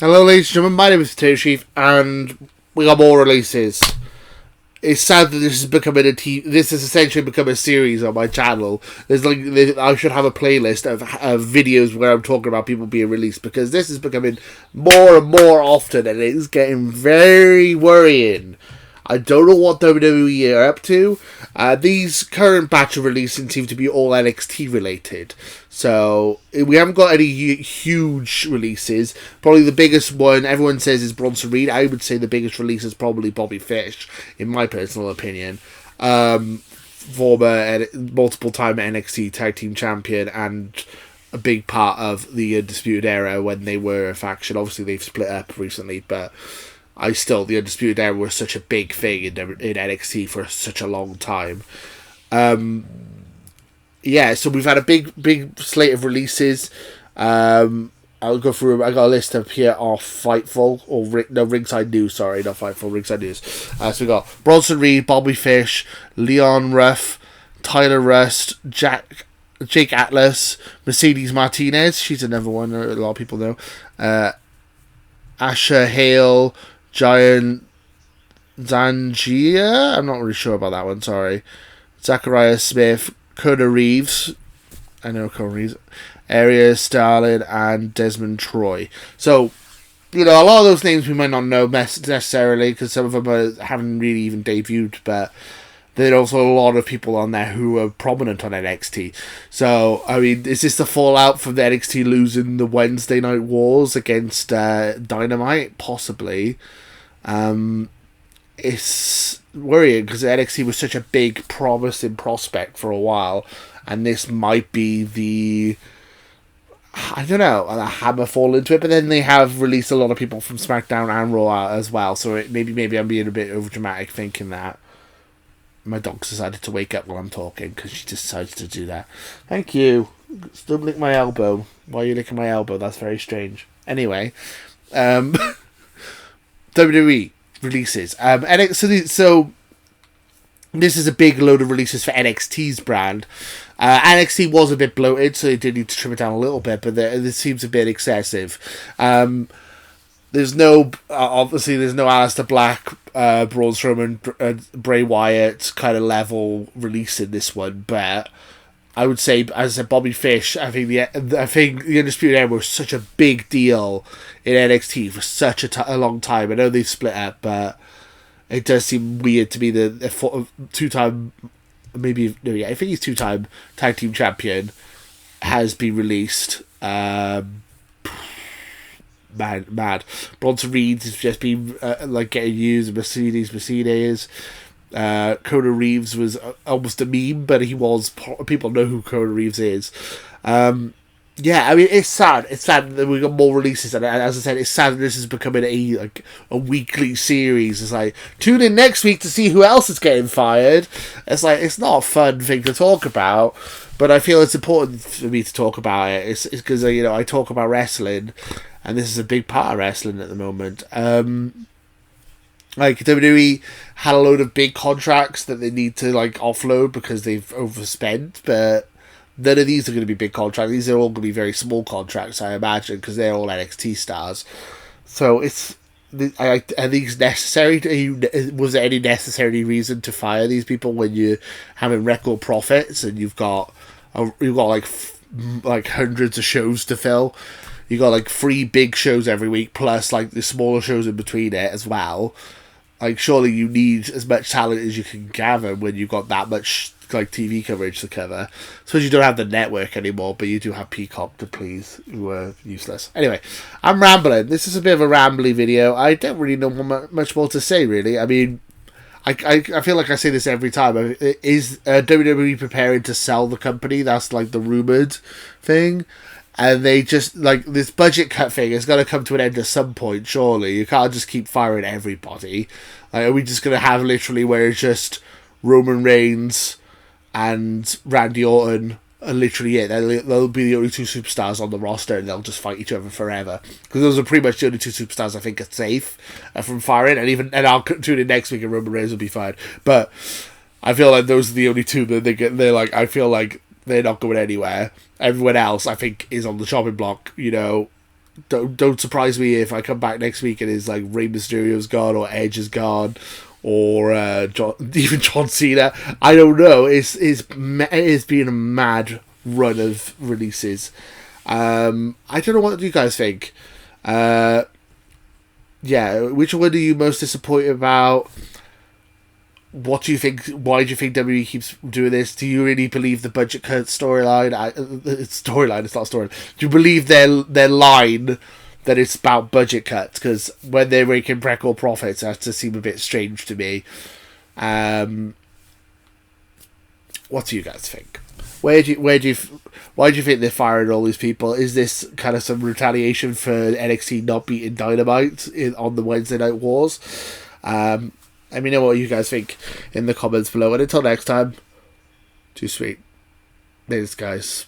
Hello, ladies and gentlemen. My name is Potato Chief, and we got more releases. It's sad that this is becoming this has essentially become a series on my channel. I should have a playlist of videos where I'm talking about people being released, because this is becoming more and more often, and it's getting very worrying. I don't know what WWE are up to. These current batch of releasing seem to be all NXT related. So, we haven't got any huge releases. Probably the biggest one, everyone says, is Bronson Reed. I would say the biggest release is probably Bobby Fish, in my personal opinion. Former multiple-time NXT Tag Team Champion, and a big part of the Undisputed Era when they were a faction. Obviously, they've split up recently, but the Undisputed Era was such a big thing in NXT for such a long time. So we've had a big slate of releases. I'll go through. I got a list up here of Ringside News. Sorry, not Fightful, Ringside News. So we got Bronson Reed, Bobby Fish, Leon Ruff, Tyler Rust, Jake Atlas, Mercedes Martinez. She's another one a lot of people know. Asher Hale, Giant Zangia. I'm not really sure about that one. Sorry. Zachariah Smith, Kona Reeves. I know Kona Reeves. Arias Starlin, and Desmond Troy. So, a lot of those names we might not know necessarily, because some of them haven't really even debuted, but there are also a lot of people on there who are prominent on NXT. So, I mean, is this the fallout from the NXT losing the Wednesday Night Wars against Dynamite? Possibly. It's worrying, because NXT was such a big, promising prospect for a while, and this might be the, I don't know, a hammer fall into it. But then they have released a lot of people from SmackDown and Raw as well, so maybe I'm being a bit overdramatic thinking that. My dog's decided to wake up while I'm talking, because she decides to do that. Thank you. Don't lick my elbow. Why are you licking my elbow? That's very strange. Anyway, WWE releases. So this is a big load of releases for NXT's brand. NXT was a bit bloated, so they did need to trim it down a little bit, but this seems a bit excessive. There's no Aleister Black, Braun Strowman, Bray Wyatt kind of level release in this one, but I would say, as I said, Bobby Fish, I think the Undisputed Era was such a big deal in NXT for such a long time. I know they've split up, but it does seem weird to me that a two-time, I think he's two-time tag team champion has been released. Mad. Bronson Reed has just been getting used. Mercedes. Kona Reeves was almost a meme, but people know who Kona Reeves is. It's sad. It's sad that we got more releases, and as I said, it's sad that this is becoming a weekly series. It's like, tune in next week to see who else is getting fired. It's not a fun thing to talk about, but I feel it's important for me to talk about it. It's because I talk about wrestling, and this is a big part of wrestling at the moment. WWE had a load of big contracts that they need to offload because they've overspent, but none of these are going to be big contracts. These are all going to be very small contracts, I imagine, because they're all NXT stars. So are these necessary? Was there any necessary reason to fire these people when you're having record profits and you've got hundreds of shows to fill? You got 3 big shows every week, plus the smaller shows in between it as well. Surely you need as much talent as you can gather when you've got that much TV coverage to cover. So you don't have the network anymore, but you do have Peacock to please, who are useless. Anyway, I'm rambling. This is a bit of a rambly video. I don't really know much more to say, really. I mean, I feel like I say this every time. Is WWE preparing to sell the company? That's the rumoured thing. And they just, this budget cut thing is going to come to an end at some point, surely. You can't just keep firing everybody. Are we just going to have literally where it's just Roman Reigns and Randy Orton are literally it? They'll be the only 2 superstars on the roster, and they'll just fight each other forever. Because those are pretty much the only 2 superstars I think are safe from firing. And I'll tune in next week and Roman Reigns will be fired. But I feel like those are the only 2 that I feel like they're not going anywhere. Everyone else, I think, is on the chopping block. don't surprise me if I come back next week and it's like Rey Mysterio's gone or Edge is gone or even John Cena. I don't know. It's been a mad run of releases. I don't know what you guys think. Which one are you most disappointed about? What do you think? Why do you think WWE keeps doing this? Do you really believe the budget cut storyline? It's storyline. It's not storyline. Do you believe their line that it's about budget cuts? Because when they're making record profits, that just seem a bit strange to me. What do you guys think? Why do you think they're firing all these people? Is this kind of some retaliation for NXT not beating Dynamite on the Wednesday Night Wars? Let me know what you guys think in the comments below. And until next time, too sweet. Thanks, guys.